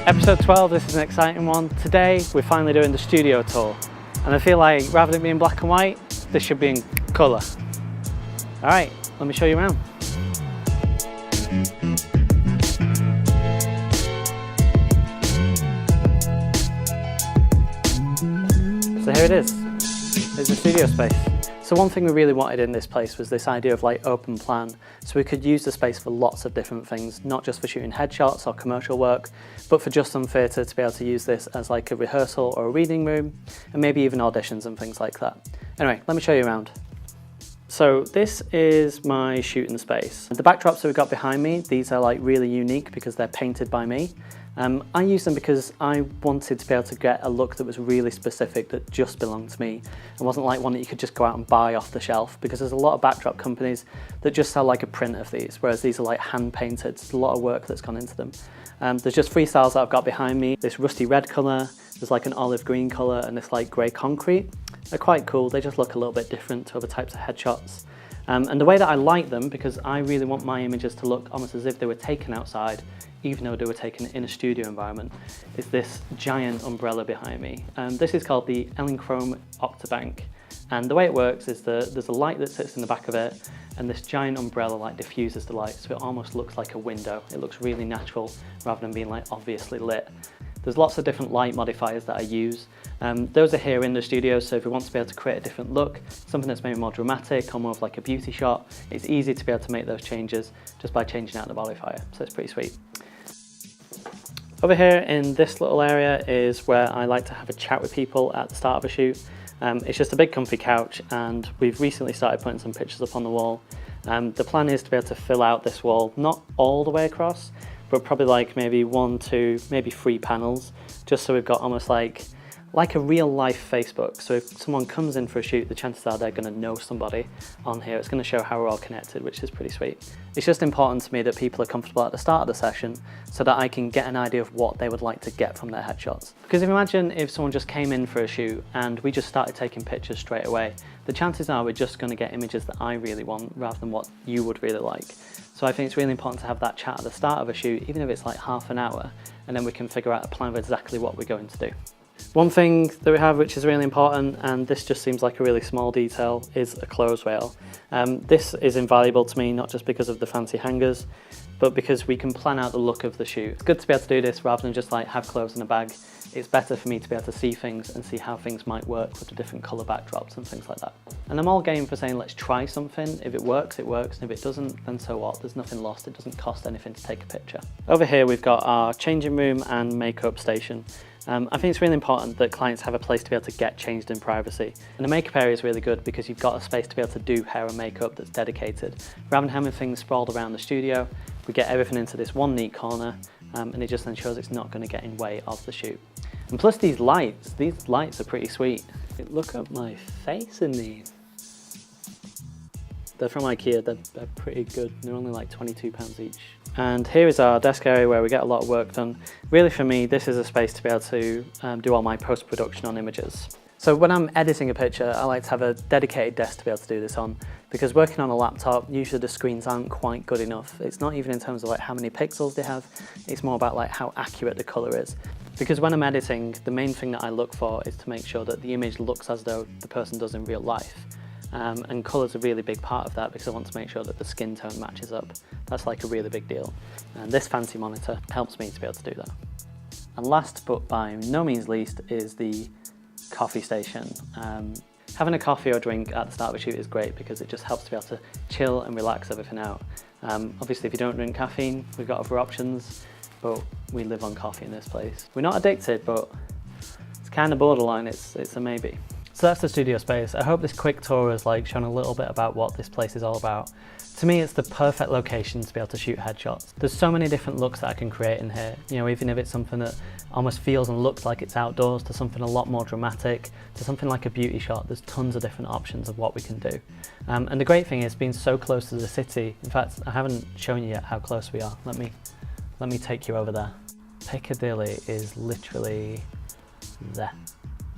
Episode 12, this is an exciting one. Today we're finally doing the studio tour, and I feel like rather than being black and white, this should be in colour. Alright, let me show you around. So here it is, it's the studio space. So one thing we really wanted in this place was this idea of like open plan, so we could use the space for lots of different things, not just for shooting headshots or commercial work, but for Just Done Theatre to be able to use this as like a rehearsal or a reading room, and maybe even auditions and things like that. Anyway, let me show you around. So this is my shooting space. The backdrops that we've got behind me, these are like really unique because they're painted by me. I use them because I wanted to be able to get a look that was really specific, that just belonged to me, and wasn't like one that you could just go out and buy off the shelf, because there's a lot of backdrop companies that just sell like a print of these, whereas these are like hand painted. There's a lot of work that's gone into them. There's just three styles that I've got behind me. This rusty red colour, there's like an olive green colour, and this like grey concrete. They're quite cool, they just look a little bit different to other types of headshots. And the way that I like them, because I really want my images to look almost as if they were taken outside, even though they were taken in a studio environment, is this giant umbrella behind me. This is called the Elinchrom Octabank. And the way it works is there's a light that sits in the back of it, and this giant umbrella like diffuses the light, so it almost looks like a window. It looks really natural rather than being like obviously lit. There's lots of different light modifiers that I use. Those are here in the studio, so if we want to be able to create a different look, something that's maybe more dramatic or more of like a beauty shot, it's easy to be able to make those changes just by changing out the modifier, so it's pretty sweet. Over here in this little area is where I like to have a chat with people at the start of a shoot. It's just a big comfy couch, and we've recently started putting some pictures up on the wall. The plan is to be able to fill out this wall, not all the way across, but probably like maybe 1, 2, maybe 3 panels, just so we've got almost like a real life Facebook. So if someone comes in for a shoot, the chances are they're going to know somebody on here. It's going to show how we're all connected, which is pretty sweet. It's just important to me that people are comfortable at the start of the session so that I can get an idea of what they would like to get from their headshots. Because imagine if someone just came in for a shoot and we just started taking pictures straight away, the chances are we're just going to get images that I really want rather than what you would really like. So I think it's really important to have that chat at the start of a shoot, even if it's like half an hour, and then we can figure out a plan of exactly what we're going to do. One thing that we have which is really important, and this just seems like a really small detail, is a clothes rail. This is invaluable to me, not just because of the fancy hangers, but because we can plan out the look of the shoot. It's good to be able to do this rather than just like have clothes in a bag. It's better for me to be able to see things and see how things might work with the different colour backdrops and things like that. And I'm all game for saying let's try something. If it works, it works, and if it doesn't, then so what? There's nothing lost. It doesn't cost anything to take a picture. Over here we've got our changing room and makeup station. I think it's really important that clients have a place to be able to get changed in privacy. And the makeup area is really good because you've got a space to be able to do hair and makeup that's dedicated. Rather than having things sprawled around the studio, we get everything into this one neat corner, and it just ensures it's not going to get in way of the shoot. And plus these lights are pretty sweet. Look at my face in these. They're from IKEA, they're pretty good. They're only like £22 each. And here is our desk area where we get a lot of work done. Really for me, this is a space to be able to do all my post-production on images. So when I'm editing a picture, I like to have a dedicated desk to be able to do this on, because working on a laptop, usually the screens aren't quite good enough. It's not even in terms of like how many pixels they have, it's more about like how accurate the colour is. Because when I'm editing, the main thing that I look for is to make sure that the image looks as though the person does in real life. And colour's a really big part of that because I want to make sure that the skin tone matches up. That's like a really big deal. And this fancy monitor helps me to be able to do that. And last but by no means least is the coffee station. Having a coffee or drink at the start of a shoot is great because it just helps to be able to chill and relax everything out. Obviously if you don't drink caffeine, we've got other options, but we live on coffee in this place. We're not addicted, but it's kind of borderline, it's a maybe. So that's the studio space. I hope this quick tour has like shown a little bit about what this place is all about. To me, it's the perfect location to be able to shoot headshots. There's so many different looks that I can create in here. You know, even if it's something that almost feels and looks like it's outdoors, to something a lot more dramatic, to something like a beauty shot, there's tons of different options of what we can do. And the great thing is being so close to the city. In fact, I haven't shown you yet how close we are. Let me take you over there. Piccadilly is literally there.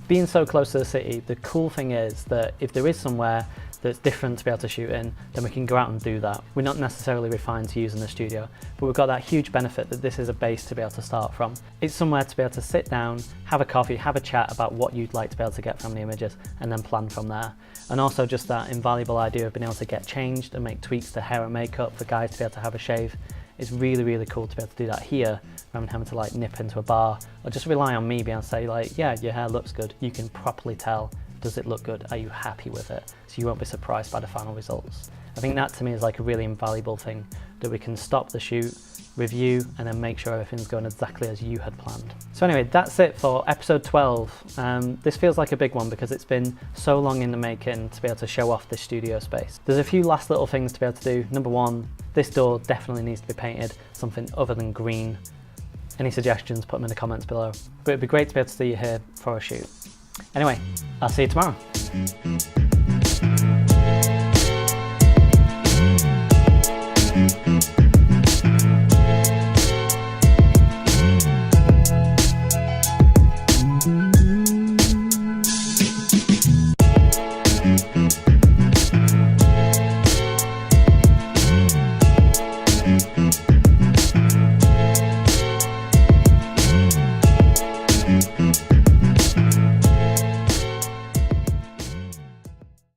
Being so close to the city, the cool thing is that if there is somewhere that's different to be able to shoot in, then we can go out and do that. We're not necessarily refined to use in the studio, but we've got that huge benefit that this is a base to be able to start from. It's somewhere to be able to sit down, have a coffee, have a chat about what you'd like to be able to get from the images, and then plan from there. And also just that invaluable idea of being able to get changed and make tweaks to hair and makeup for guys to be able to have a shave. It's really, really cool to be able to do that here rather than having to like nip into a bar or just rely on me being able to say like, yeah, your hair looks good. You can properly tell, does it look good? Are you happy with it? So you won't be surprised by the final results. I think that to me is like a really invaluable thing, that we can stop the shoot, review, and then make sure everything's going exactly as you had planned. So anyway, that's it for episode 12. This feels like a big one because it's been so long in the making to be able to show off this studio space. There's a few last little things to be able to do. Number one, this door definitely needs to be painted something other than green. Any suggestions, put them in the comments below. But it'd be great to be able to see you here for a shoot. Anyway, I'll see you tomorrow.